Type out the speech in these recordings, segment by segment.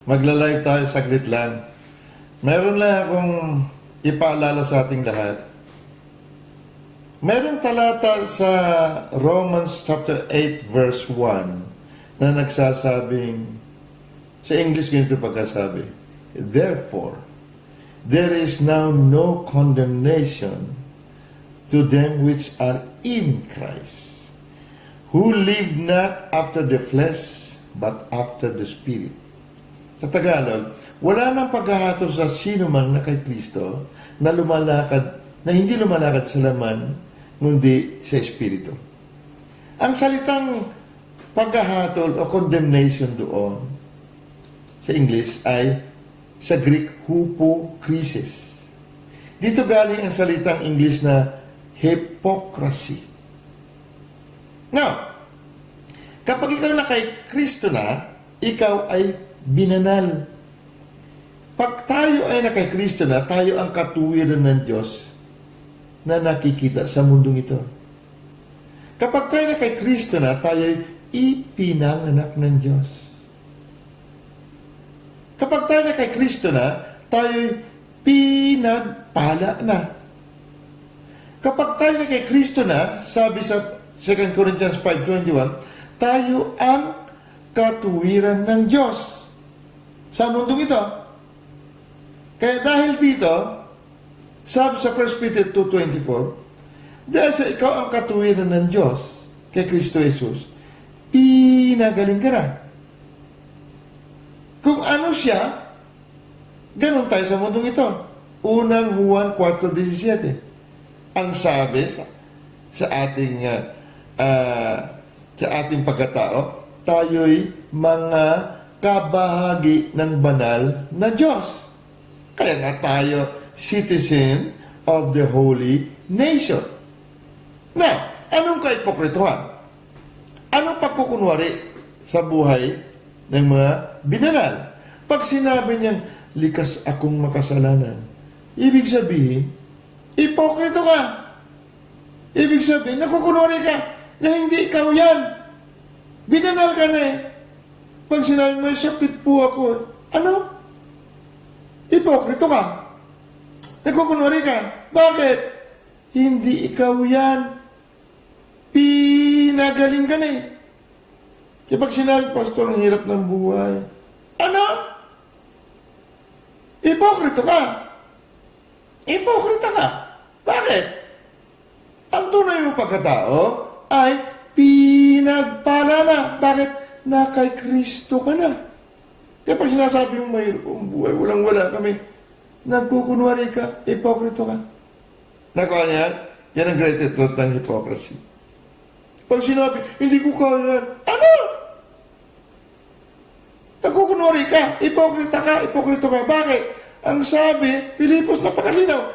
Magla-live tayo saglit lang. Meron lang akong ipaalala sa ating lahat. Merong talata sa Romans chapter 8 verse 1 na nagsasabing, sa English ganito pagkasabi, "Therefore, there is now no condemnation to them which are in Christ, who live not after the flesh, but after the Spirit." Sa Tagalog, wala nang paghahatol sa sino man na kay Kristo na hindi lumalakad sa laman, kundi sa Espiritu. Ang salitang paghahatol o condemnation doon sa English ay sa Greek, hypokrisis. Dito galing ang salitang English na hypocrisy. Now, kapag ikaw na kay Kristo na, ikaw ay binanal. Pag tayo ay na kay Kristo na, tayo ang katuwiran ng Diyos na nakikita sa mundong ito. Kapag tayo na kay Kristo na, tayo ay ipinanganak ng Diyos. Kapag tayo na kay Kristo na, tayo ay pinagpala na. Kapag tayo na kay Kristo na, sabi sa 2 Corinthians 5:21, tayo ang katuwiran ng Diyos sa mundong ito. Kaya dahil dito, sabi sa 1 Peter 2:24, dahil sa ikaw ang katuwiran ng Diyos kay Kristo Jesus, pinagaling ka na. Kung ano siya, ganun tayo sa mundong ito. Unang Juan 4:17. Ang sabi sa ating pagkatao, tayo'y mga kabahagi ng banal na Diyos. Kaya nga tayo citizen of the holy nation. Now, anong kaipokrituhan? Anong pagkukunwari sa buhay ng mga binanal? Pag sinabi niyang, likas akong makasalanan, ibig sabihin, ipokrito ka. Ibig sabihin, nakukunwari ka na hindi ikaw yan. Binanal ka na eh. Pag sinabi mo, sakit po ako, ano? Ipokrito ka. Nagkukunwari ka. Bakit? Hindi ikaw yan. Pinagaling ka na eh. Kaya pag sinabi, Pastor, ang hirap ng buhay. Ano? Ipokrito ka. Ipokrito ka. Bakit? Ang tunay mong pagkatao ay pinagpala na. Bakit? Na kay Kristo ka na. Kaya pag sinasabi mong mahirap ang buhay, walang-wala kami, nagkukunwari ka, ipokrito ka. Nakuha niya? Yan ang greatest truth ng hypocrisy. Pag sinabi, hindi ko kaya, ano? Nagkukunwari ka, ipokrito ka. Bakit? Ang sabi, Pilipos, napakalinaw,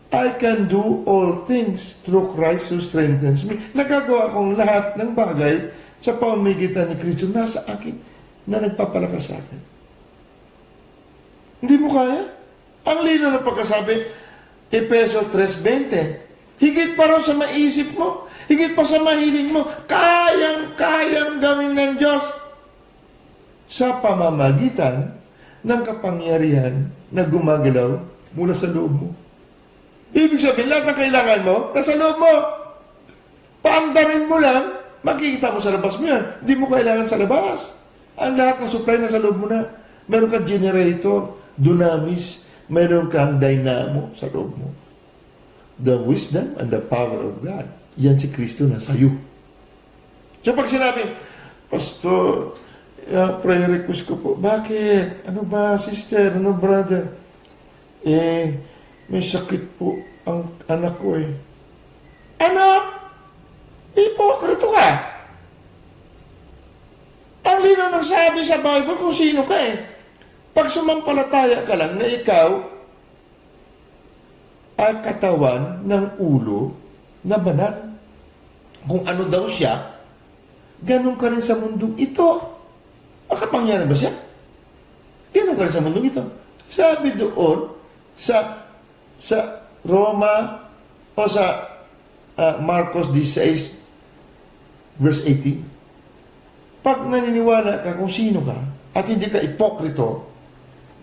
I can do all things through Christ who strengthens me. Nagagawa kong lahat ng bagay sa pamamagitan ni Kristo nasa akin na nagpapalakas sa akin. Hindi mo kaya? Ang lino na pagkasabi, Efeso 3:20. Higit pa raw sa maisip mo, higit pa sa mahiling mo, kayang gawin ng Diyos sa pamamagitan ng kapangyarihan na gumagalaw mula sa loob mo. Ibig sabihin, lahat ng kailangan mo, nasa loob mo. Paandarin mo lang, makikita mo sa labas mo yan. Hindi mo kailangan sa labas. Ang lahat ng supply na sa loob mo na. Meron kang generator, dunamis, meron kang dynamo sa loob mo. The wisdom and the power of God. Yan si Kristo na sa'yo. So pag sinabi, Pastor, prayer request ko po. Bakit? Ano ba, sister? Ano, brother? May sakit po ang anak ko eh. Ano? Ipokrito ka. Ang lino ng sabi sa Bible kung sino ka eh. Pag sumampalataya ka lang na ikaw ay katawan ng ulo na banal. Kung ano daw siya, ganun ka rin sa mundong ito. Makapangyari ba siya? Ganun ka rin sa mundong ito. Sabi doon sa Roma o sa Marcos 16 verse 18, pag naniniwala ka kung sino ka, at hindi ka ipokrito,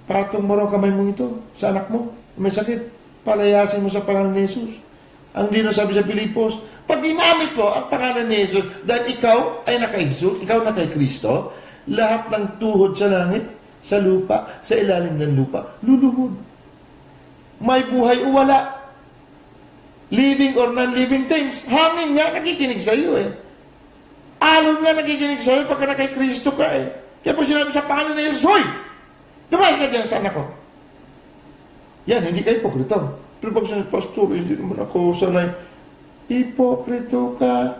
patong mo raw kamay mo ito sa anak mo, may sakit, palayasin mo sa pangalan ni Jesus. Ang dino sabi sa Pilipos, pag ginamit mo ang pangalan ni Jesus, dahil ikaw ay naka Jesus, ikaw na kay Kristo, lahat ng tuhod sa langit, sa lupa, sa ilalim ng lupa, luluhod. May buhay o wala. Living or non-living things. Hangin nga, nakikinig sa iyo eh. Alon nga nakikinig sa iyo pagka na kay Kristo ka eh. Kaya pag sinabi sa pangalan ni Jesus, hoy! Lumayas ka dyan sa anak ko. Yan, hindi ka hipokrito. Pero pag sinabi, Pastor, hindi naman ako sanay. Hipokrito ka.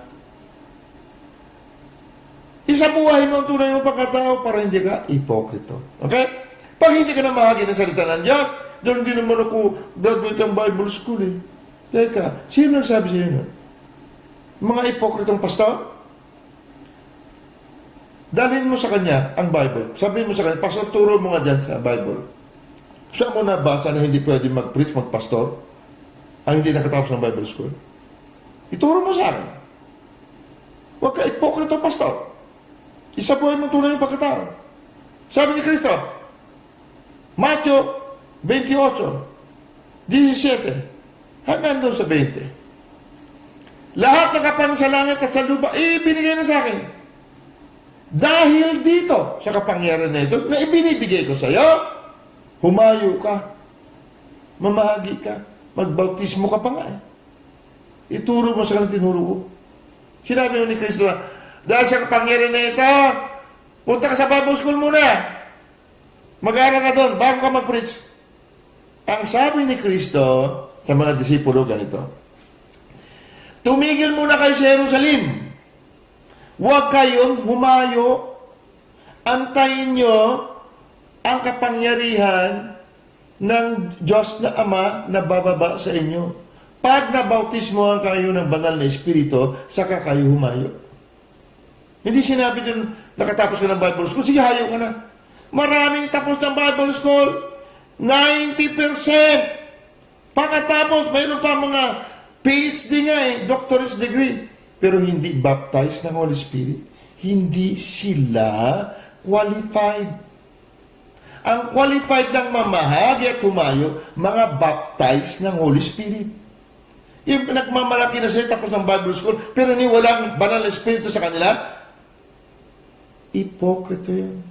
Isabuhay mo ang tunay mo pagkatao para hindi ka hipokrito. Okay? Pag hindi ka na mahagi ng salita ng Diyos, doon hindi naman ako graduate ng Bible School eh. Teka, sino nagsabi sa inyo? Mga hipokritong pastor? Dalhin mo sa kanya ang Bible. Sabihin mo sa kanya, Pastor, turo mo nga dyan sa Bible. Saan mo nabasa na hindi pwede mag-preach, mag-pastor? Ang hindi nakatapos ng Bible School? Ituro mo sa akin. Huwag ka hipokrito, pastor. Isabuhay mo tunay ng pagkatao. Sabi ni Kristo, Matthew 28, 17, hanggang doon sa 20. Lahat ng kapan sa langit at sa lupa, ibinigay na sa akin. Dahil dito, sa kapangyarihan na ito, na ibinibigay ko sa iyo, humayo ka, mamahagi ka, magbautismo ka pa nga eh. Ituro mo sa kanila, tinuro ko. Sinabi mo ni Kristo na, dahil sa kapangyarihan na ito, punta ka sa Bible School muna. Mag-aaral ka doon, bago ka mag-preach. Ang sabi ni Kristo sa mga disipulo ganito, tumigil muna kayo sa Jerusalem. Huwag kayong humayo. Antayin nyo ang kapangyarihan ng Diyos na Ama na bababa sa inyo. Pag nabautismohan kayo ng banal na Espiritu, saka kayo humayo. Hindi sinabi dun, nakatapos ka ng Bible School, sige, hayo ka na. Maraming tapos ng Bible School, 90%. Pagkatapos, mayroon pa mga PhD nga eh, doctorate degree. Pero hindi baptized ng Holy Spirit. Hindi sila qualified. Ang qualified lang mamahagi at humayo, mga baptized ng Holy Spirit. Yung nagmamalaki na sila tapos ng Bible School, pero ni walang banal na Espiritu sa kanila, hipokrito yun.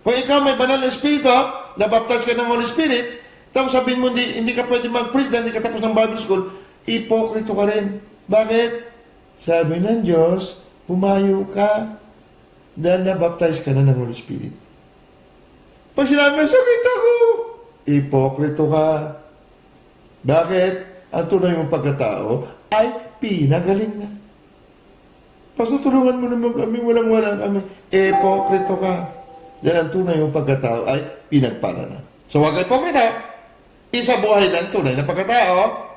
Kung ikaw may banal na Espiritu, na-baptize ka ng Holy Spirit, tapos sabihin mo hindi ka pwede mag-preach dahil hindi ka tapos ng Bible School, hipokrito ka rin. Bakit? Sabi ng Diyos, humayo ka dahil na-baptize ka na ng Holy Spirit. Pag sinabi mo, sakit ako, hipokrito ka. Bakit? Ang tunay mong pagkatao ay pinagaling na. Pastor, tulungan mo naman kami, walang-walang kami. Hipokrito ka. Dahil ang tunay mong pagkatao ay pinagpala na. So, huwag kayo pumita. Isa buhay lang tunay na pagkatao.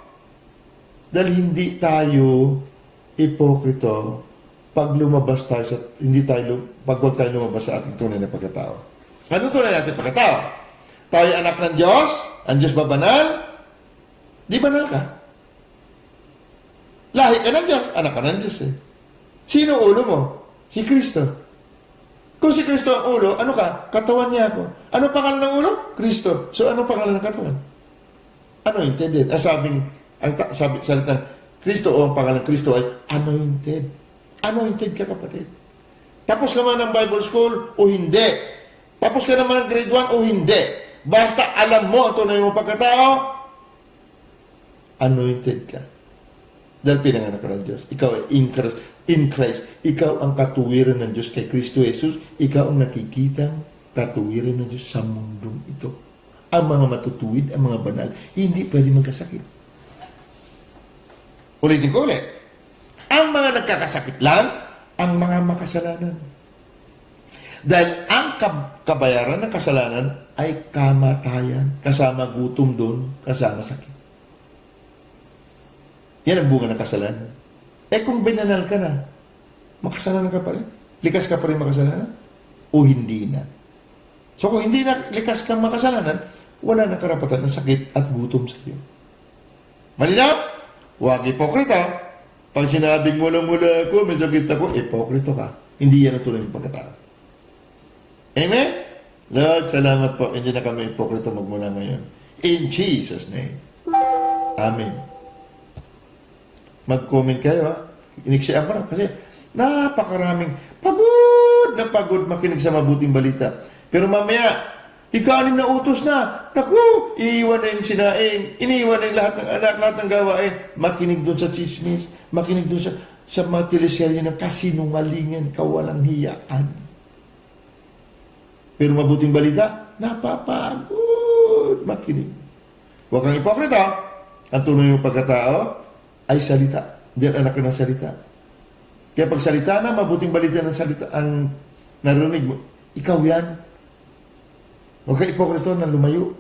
Dahil hindi tayo hipokrito pag lumabas tayo sa, pag huwag tayo lumabas sa ating tunay na pagkatao. Ano tunay natin pagkatao? Tayo anak ng Diyos? Ang Diyos ba banal? Di banal ka. Lahi ka ng Diyos, anak ka ng Diyos eh. Sino ulo mo? Si Kristo. Kung si Kristo ang ulo, ano ka? Katawan niya ako. Ano pangalan ng ulo? Kristo. So ano pangalan ng katawan? Ano intended? Sabi salitang Kristo o ang pangalan Kristo ay anointed. Anointed ka, kapatid. Tapos ka man ng Bible School o hindi. Tapos ka naman ng grade 1 o hindi. Basta alam mo ang tunay mo pagkatao, anointed ka. Dahil pinanganak ka ng Diyos. Ikaw ay in Christ. Ikaw ang katuwiran ng Diyos kay Kristo Jesus. Ikaw ang nakikitang katuwiran ng Diyos sa mundong ito. Ang mga matutuwid, ang mga banal, hindi pwede magkasakit. Ulitin ko ulit. Ang mga nagkakasakit lang, ang mga makasalanan. Dahil ang kabayaran ng kasalanan ay kamatayan. Kasama gutom doon, kasama sakit. Yan ang bunga ng kasalanan. Kung binanal ka na, makasalanan ka pa rin. Likas ka pa rin makasalanan? O hindi na? So kung hindi na likas kang makasalanan, wala na karapatan ng sakit at gutom sa iyo. Malinaw? Huwag hipokrito. Pag sinabing mula ako, may sakit ako, hipokrito ka. Hindi yan ang tunay ng pagkatao. Amen? Lord, salamat po. Hindi na kami ipokrito magmula ngayon. In Jesus' name. Amen. Mag-comment kayo, ha? Iniksiyan ko na kasi napakaraming pagod makinig sa mabuting balita. Pero mamaya, ika-6 na utos na. Naku, iniiwan na yung sinaing, iniiwan na yung lahat ng anak, lahat ng gawain. Makinig doon sa chismis, makinig doon sa mga teleserye ng kasinungalingan, kawalang hiyaan. Pero mabuting balita, napapagod makinig. Huwag kang ipokrita. Ang tunay yung pagkatao ay salita. Diyan anak ka ng salita. Kaya pag salita na, mabuting balita ng salita, ang narinig mo, ikaw yan. Huwag kang ipokrito na lumayo.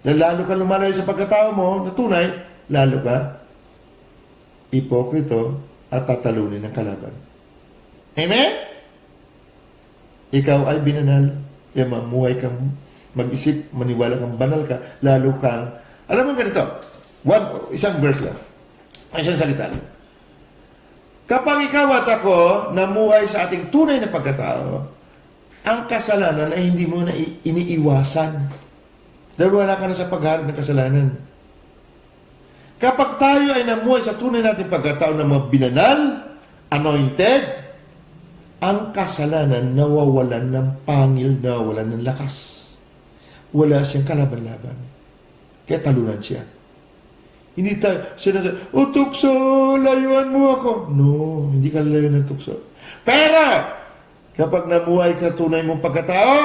Dahil lalo ka lumalayo sa pagkatao mo, na tunay, lalo ka ipokrito at tatalunin ng kalaban. Amen? Ikaw ay binanal. Kaya mamuhay kang mag-isip, maniwala kang banal ka, lalo kang, alam mo ganito, isang verse lang, isang salita lang. Kapag ikaw at ako namuhay sa ating tunay na pagkatao, ang kasalanan ay hindi mo na iniiwasan. Dahil wala ka na sa pagharap ng kasalanan. Kapag tayo ay namuhay sa tunay nating pagkatao na mga binanal, anointed, ang kasalanan nawawalan ng pangil, nawawalan ng lakas. Wala siyang kalaban-laban. Kaya talunan siya. Hindi tayo, sinasabi, tukso, layuan mo ako. No, hindi ka layuan ng tukso. Pero, kapag namuhay ka tunay mong pagkatao,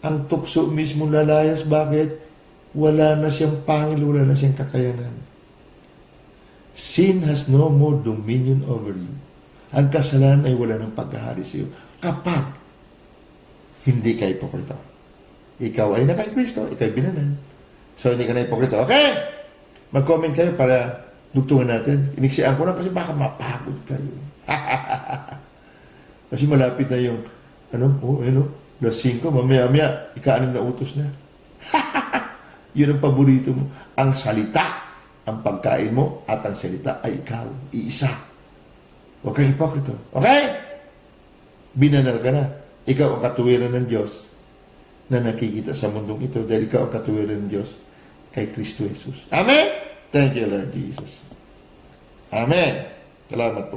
ang tukso mismo lalayas. Bakit? Wala na siyang pangil, wala na siyang kakayanan. Sin has no more dominion over you. Ang kasalanan ay wala ng pagkahari sa iyo. Kapag hindi ka ipokrito. Ikaw ay na kay Kristo, ikaw ay binanan. So, hindi ka na ipokrito. Okay? Mag-comment kayo para dugtungan natin. Iniksian ko na kasi baka mapagod kayo. Kasi malapit na yung, alas 5, mamaya-maya, ika-6 na utos na. Yun ang paborito mo. Ang salita, ang pagkain mo, at ang salita ay ikaw, iisa. Huwag kang hipokrito. Okay? Binanal ka na. Ikaw ang katuwiran ng Diyos na nakikita sa mundong ito dahil ikaw ang katuwiran ng Diyos kay Kristo Jesus. Amen? Thank you, Lord Jesus. Amen. Salamat po.